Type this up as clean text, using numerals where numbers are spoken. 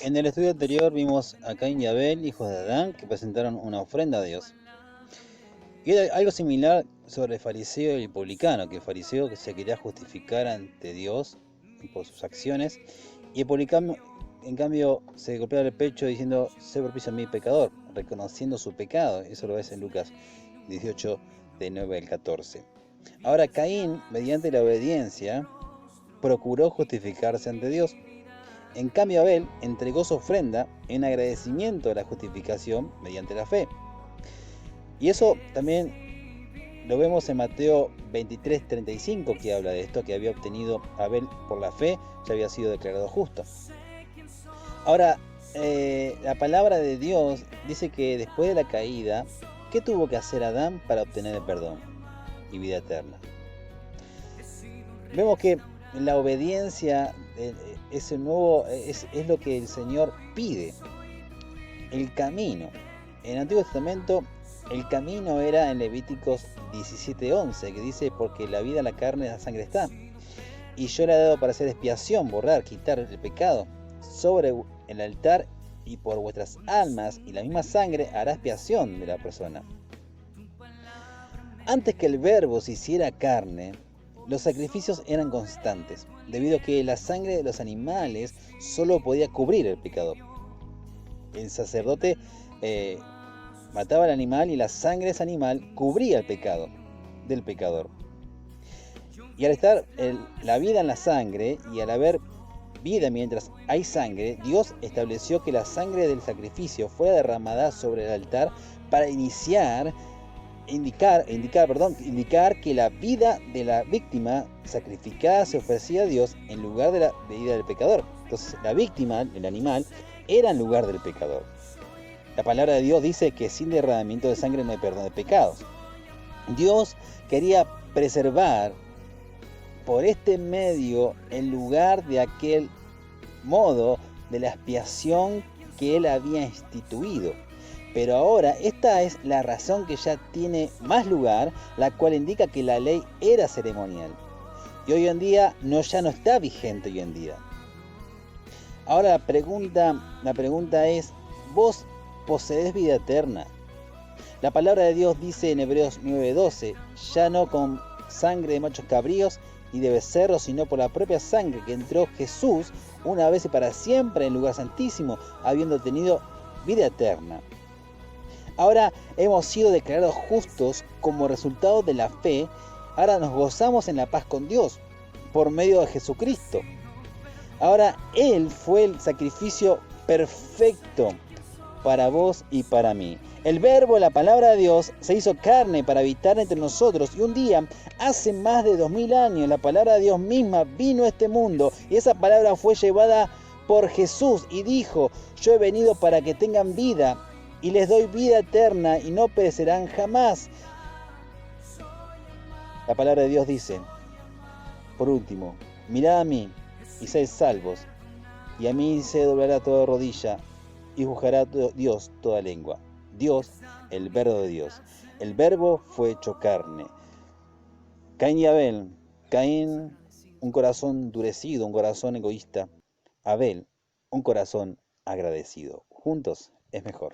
En el estudio anterior vimos a Caín y Abel, hijos de Adán, que presentaron una ofrenda a Dios. Y era algo similar sobre el fariseo y el publicano, que el fariseo se quería justificar ante Dios por sus acciones, y el publicano, en cambio, se golpeaba el pecho diciendo: sé propicio a mí pecador, reconociendo su pecado. Eso lo ves en Lucas 18, de 9 al 14. Ahora Caín, mediante la obediencia, procuró justificarse ante Dios. En cambio, Abel entregó su ofrenda en agradecimiento a la justificación mediante la fe. Y eso también lo vemos en Mateo 23:35, que habla de esto, que había obtenido Abel por la fe, ya había sido declarado justo. Ahora, la palabra de Dios dice que después de la caída, ¿qué tuvo que hacer Adán para obtener el perdón y vida eterna? Vemos que la obediencia es lo que el Señor pide. El camino. En el Antiguo Testamento, el camino era en Levíticos 17:11, que dice: porque la vida, la carne, la sangre está, y yo le he dado para hacer expiación, borrar, quitar el pecado sobre el altar, y por vuestras almas y la misma sangre hará expiación de la persona. Antes que el verbo se hiciera carne, los sacrificios eran constantes, debido a que la sangre de los animales solo podía cubrir el pecado. El sacerdote mataba al animal y la sangre de ese animal cubría el pecado del pecador. Y al estar la vida en la sangre, y al haber vida mientras hay sangre, Dios estableció que la sangre del sacrificio fuera derramada sobre el altar para indicar que la vida de la víctima sacrificada se ofrecía a Dios en lugar de la vida del pecador. Entonces la víctima, el animal, era en lugar del pecador. La palabra de Dios dice que sin derramamiento de sangre no hay perdón de pecados. Dios quería preservar por este medio el lugar de aquel modo de la expiación que Él había instituido. Pero ahora esta es la razón que ya tiene más lugar, la cual indica que la ley era ceremonial. Y hoy en día ya no está vigente hoy en día. Ahora la pregunta es: ¿vos poseés vida eterna? La palabra de Dios dice en Hebreos 9:12: ya no con sangre de machos cabríos y de becerros, sino por la propia sangre que entró Jesús una vez y para siempre en el lugar santísimo, habiendo tenido vida eterna. Ahora hemos sido declarados justos como resultado de la fe. Ahora nos gozamos en la paz con Dios por medio de Jesucristo. Ahora Él fue el sacrificio perfecto para vos y para mí. El verbo, la palabra de Dios, se hizo carne para habitar entre nosotros, y un día, hace más de 2000 años, la palabra de Dios misma vino a este mundo, y esa palabra fue llevada por Jesús y dijo: yo he venido para que tengan vida y les doy vida eterna y no perecerán jamás. La palabra de Dios dice, por último: mirad a mí y sed salvos, y a mí se doblará toda rodilla y juzgará Dios toda lengua. Dios, el verbo de Dios. El verbo fue hecho carne. Caín y Abel. Caín, un corazón endurecido, un corazón egoísta. Abel, un corazón agradecido. Juntos es mejor.